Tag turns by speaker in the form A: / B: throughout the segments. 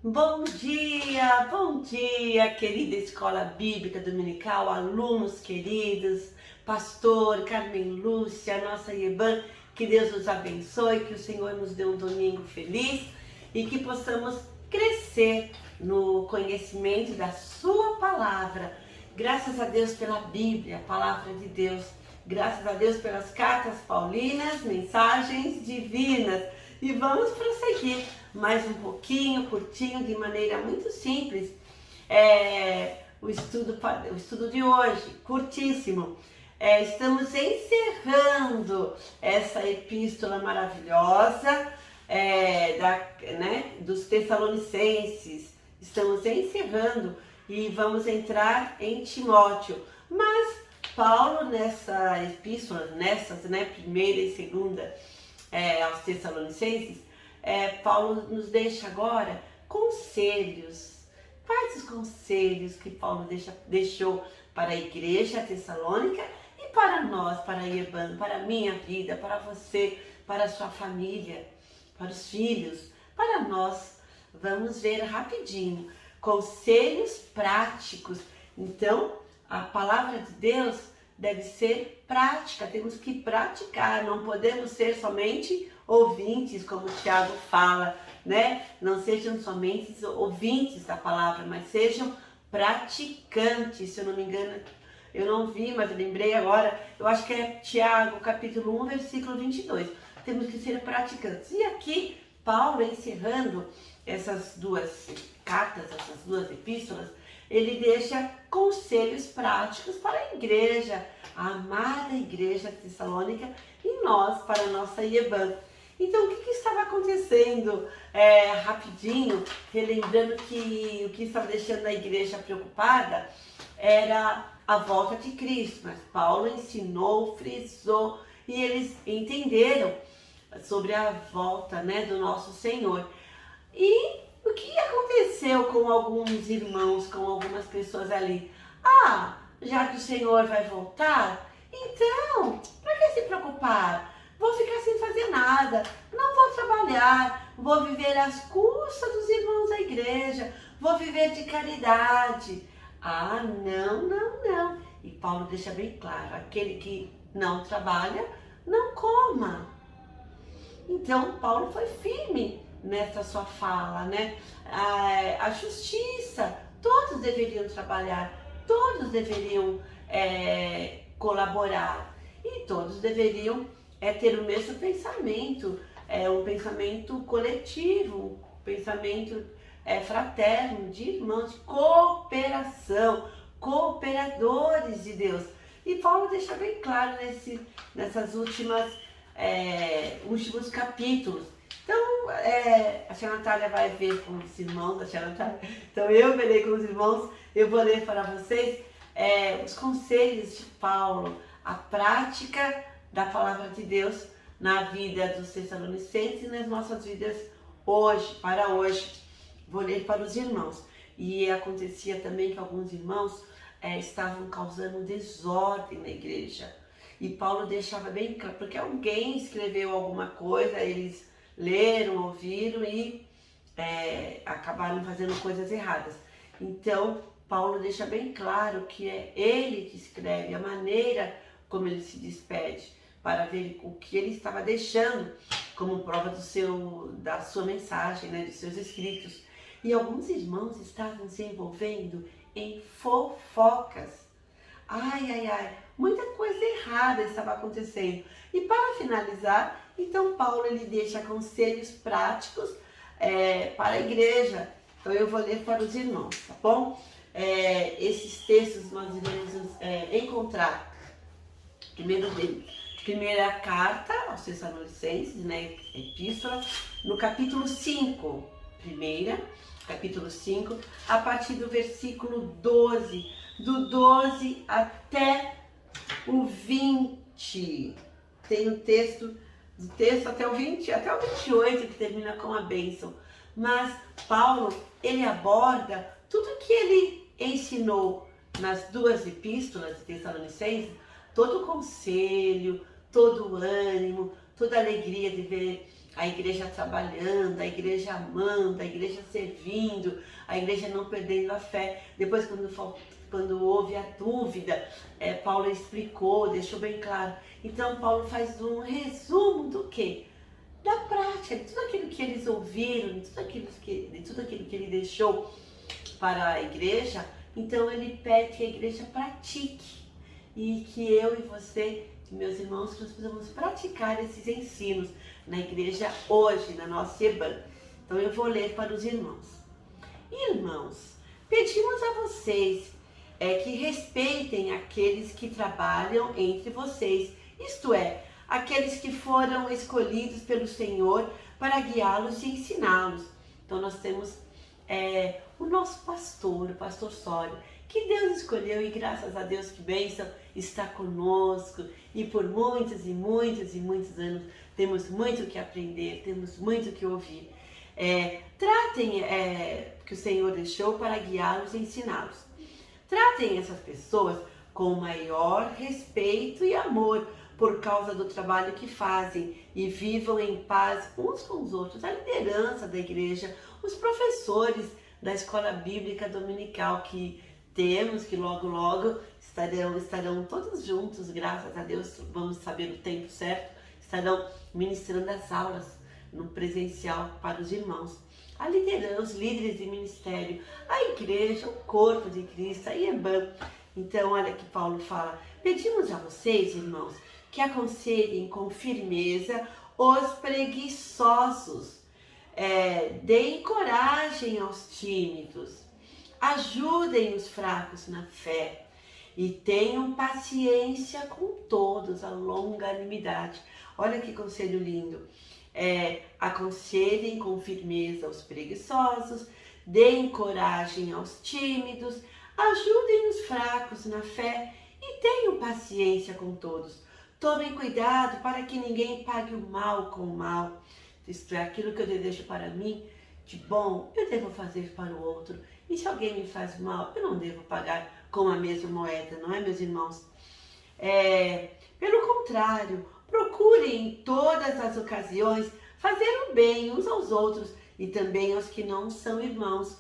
A: Bom dia, querida Escola Bíblica Dominical, alunos queridos, pastor Carmen Lúcia, nossa Ieban, que Deus nos abençoe, que o Senhor nos dê um domingo feliz e que possamos crescer no conhecimento da sua palavra. Graças a Deus pela Bíblia, a palavra de Deus. Graças a Deus pelas cartas paulinas, mensagens divinas. E vamos prosseguir mais um pouquinho, curtinho, de maneira muito simples. O estudo de hoje, curtíssimo. Estamos encerrando essa epístola maravilhosa dos Tessalonicenses. Estamos encerrando e vamos entrar em Timóteo. Mas Paulo, nessa epístola, primeira e segunda aos Tessalonicenses, Paulo nos deixa agora conselhos. Quais os conselhos que Paulo deixou para a igreja tessalônica e para nós, para a Ieban, para a minha vida, para você, para a sua família, para os filhos, para nós? Vamos ver rapidinho. Conselhos práticos. Então, a palavra de Deus deve ser prática, temos que praticar, não podemos ser somente ouvintes, como o Tiago fala, né? Não sejam somente ouvintes da palavra, mas sejam praticantes. Se eu não me engano, eu não vi, mas eu lembrei agora, eu acho que é Tiago, capítulo 1, versículo 22. Temos que ser praticantes. E aqui, Paulo, encerrando essas duas cartas, essas duas epístolas, ele deixa conselhos práticos para a igreja, a amada igreja tessalônica e nós, para a nossa Ieban. Então, o que estava acontecendo? Rapidinho, relembrando que o que estava deixando a igreja preocupada era a volta de Cristo. Mas Paulo ensinou, frisou e eles entenderam sobre a volta, do nosso Senhor. E o que aconteceu com alguns irmãos, com algumas pessoas ali? Já que o Senhor vai voltar, então, para que se preocupar? Vou ficar sem fazer nada, não vou trabalhar, vou viver às custas dos irmãos da igreja, vou viver de caridade. Não. E Paulo deixa bem claro, aquele que não trabalha, não coma. Então, Paulo foi firme nessa sua fala, A justiça, todos deveriam trabalhar, todos deveriam colaborar e todos deveriam ter o mesmo pensamento, um pensamento coletivo, um pensamento fraterno, de irmãos, de cooperação, cooperadores de Deus. E Paulo deixa bem claro nessas últimos capítulos. Então, a tia Natália vai ver com os irmãos, então eu verei com os irmãos, eu vou ler para vocês os conselhos de Paulo, a prática da palavra de Deus na vida dos Tessalonicenses e nas nossas vidas hoje, para hoje. Vou ler para os irmãos. E acontecia também que alguns irmãos estavam causando desordem na igreja. E Paulo deixava bem claro, porque alguém escreveu alguma coisa, eles leram, ouviram e acabaram fazendo coisas erradas. Então, Paulo deixa bem claro que é ele que escreve, a maneira como ele se despede, para ver o que ele estava deixando como prova da sua mensagem, dos seus escritos. E alguns irmãos estavam se envolvendo em fofocas. Muita coisa errada estava acontecendo. E para finalizar, então Paulo ele deixa conselhos práticos para a igreja. Então eu vou ler para os irmãos, tá bom? Esses textos nós iremos encontrar, primeiro dele, primeira carta aos Tessalonicenses, epístola, no capítulo 5, capítulo 5, a partir do versículo 12, do 12 até o 20. Tem o texto até o 20, até o 28, que termina com a bênção. Mas Paulo, ele aborda tudo que ele ensinou nas duas epístolas de Tessalonicenses, todo o conselho, todo o ânimo, toda a alegria de ver a igreja trabalhando, a igreja amando, a igreja servindo, a igreja não perdendo a fé. Depois, quando houve a dúvida, Paulo explicou, deixou bem claro. Então, Paulo faz um resumo do quê? Da prática, de tudo aquilo que eles ouviram, de tudo aquilo que ele deixou para a igreja. Então, ele pede que a igreja pratique e que eu e você, meus irmãos, que nós possamos praticar esses ensinos na igreja hoje, na nossa IEBAN. Então eu vou ler para os irmãos. Irmãos, pedimos a vocês que respeitem aqueles que trabalham entre vocês, isto é, aqueles que foram escolhidos pelo Senhor para guiá-los e ensiná-los. Então nós temos o nosso pastor, o pastor Sólio, que Deus escolheu e graças a Deus, que bênção, está conosco e por muitos e muitos e muitos anos temos muito que aprender, temos muito que ouvir. Tratem que o Senhor deixou para guiá-los e ensiná-los. Tratem essas pessoas com maior respeito e amor por causa do trabalho que fazem e vivam em paz uns com os outros. A liderança da igreja, os professores da escola bíblica dominical que temos, que logo estarão todos juntos, graças a Deus, vamos saber o tempo certo, estarão ministrando as aulas no presencial para os irmãos. A liderança, os líderes de ministério, a igreja, o corpo de Cristo, a IEBAN. Então, olha que Paulo fala, pedimos a vocês, irmãos, que aconselhem com firmeza os preguiçosos, deem coragem aos tímidos, ajudem os fracos na fé e tenham paciência com todos, a longanimidade. Olha que conselho lindo. Aconselhem com firmeza os preguiçosos, deem coragem aos tímidos, ajudem os fracos na fé e tenham paciência com todos. Tomem cuidado para que ninguém pague o mal com o mal. Isto é, aquilo que eu desejo para mim de bom, eu devo fazer para o outro. E se alguém me faz mal, eu não devo pagar com a mesma moeda, não é, meus irmãos? Pelo contrário, procurem em todas as ocasiões fazer o bem uns aos outros e também aos que não são irmãos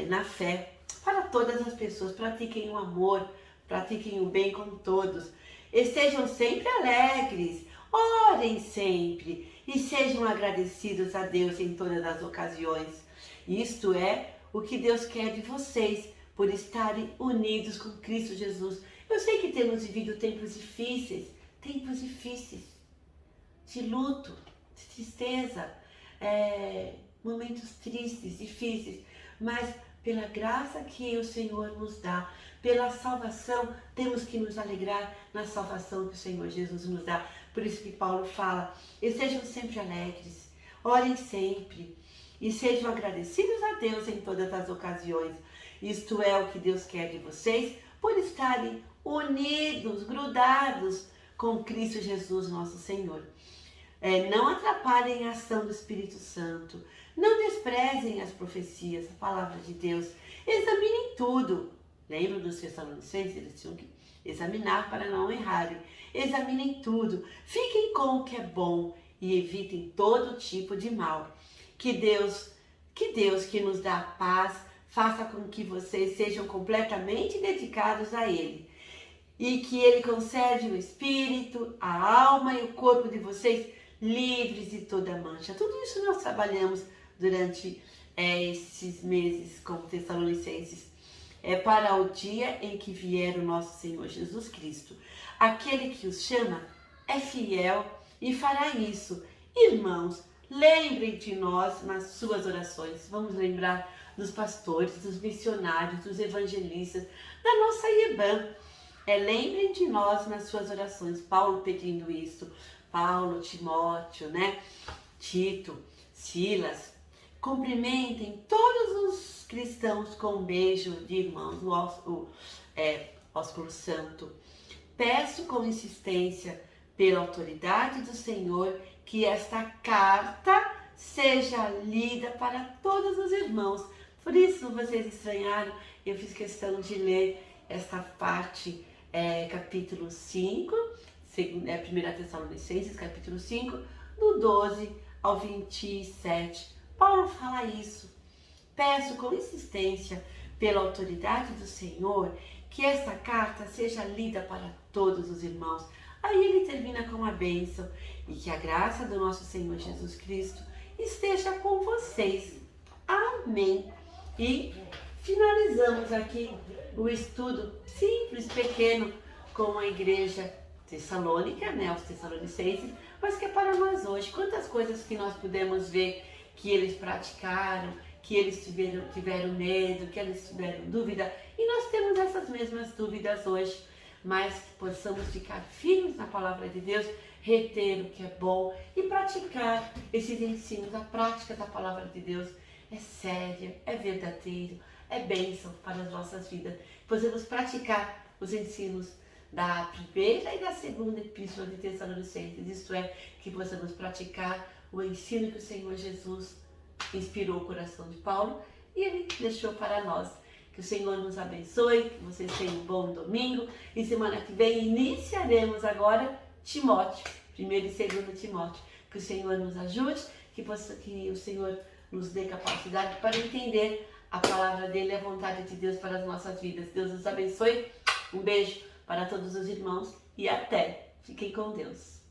A: na fé. Para todas as pessoas, pratiquem o amor, pratiquem o bem com todos. Estejam sempre alegres, orem sempre e sejam agradecidos a Deus em todas as ocasiões. Isto é o que Deus quer de vocês, por estarem unidos com Cristo Jesus. Eu sei que temos vivido tempos difíceis, de luto, de tristeza, momentos tristes, difíceis, mas pela graça que o Senhor nos dá, pela salvação, temos que nos alegrar na salvação que o Senhor Jesus nos dá. Por isso que Paulo fala, estejam sempre alegres, orem sempre e sejam agradecidos a Deus em todas as ocasiões. Isto é o que Deus quer de vocês, por estarem unidos, grudados com Cristo Jesus, nosso Senhor. Não atrapalhem a ação do Espírito Santo, não desprezem as profecias, a palavra de Deus, examinem tudo. Lembra dos Tessalonicenses? Eles tinham que examinar para não errarem. Examinem tudo, fiquem com o que é bom e evitem todo tipo de mal. Que Deus que nos dá paz, faça com que vocês sejam completamente dedicados a Ele. E que Ele conserve o espírito, a alma e o corpo de vocês livres de toda mancha. Tudo isso nós trabalhamos durante esses meses como Tessalonicenses. Para o dia em que vier o nosso Senhor Jesus Cristo. Aquele que os chama é fiel e fará isso. Irmãos, lembrem de nós nas suas orações. Vamos lembrar dos pastores, dos missionários, dos evangelistas, da nossa IEBAN. Lembrem de nós nas suas orações. Paulo pedindo isso. Paulo, Timóteo, Tito, Silas. Cumprimentem todos os cristãos com um beijo de irmãos, o ósculo santo. Peço com insistência, pela autoridade do Senhor, que esta carta seja lida para todos os irmãos. Por isso, vocês estranharam, eu fiz questão de ler esta parte, capítulo 5, 1 Tessalonicenses, capítulo 5, do 12 ao 27. Paulo fala isso. Peço com insistência, pela autoridade do Senhor, que esta carta seja lida para todos os irmãos. Aí ele termina com a bênção. E que a graça do nosso Senhor Jesus Cristo esteja com vocês. Amém. E finalizamos aqui o estudo simples, pequeno, com a igreja tessalônica, né, os tessalonicenses, mas que é para nós hoje. Quantas coisas que nós pudemos ver que eles praticaram, que eles tiveram medo, que eles tiveram dúvida, e nós temos essas mesmas dúvidas hoje, mas que possamos ficar firmes na palavra de Deus, reter o que é bom e praticar esses ensinos. A prática da palavra de Deus é séria, é verdadeiro, é bênção para as nossas vidas. Possamos praticar os ensinos da primeira e da segunda epístola de Tessalonicenses, isto é, que possamos praticar o ensino que o Senhor Jesus inspirou o coração de Paulo e ele deixou para nós. Que o Senhor nos abençoe, que vocês tenham um bom domingo e semana que vem iniciaremos agora Timóteo, 1º e 2º Timóteo. Que o Senhor nos ajude, que o Senhor nos dê capacidade para entender a palavra dele e a vontade de Deus para as nossas vidas. Deus nos abençoe, um beijo para todos os irmãos e até. Fiquem com Deus.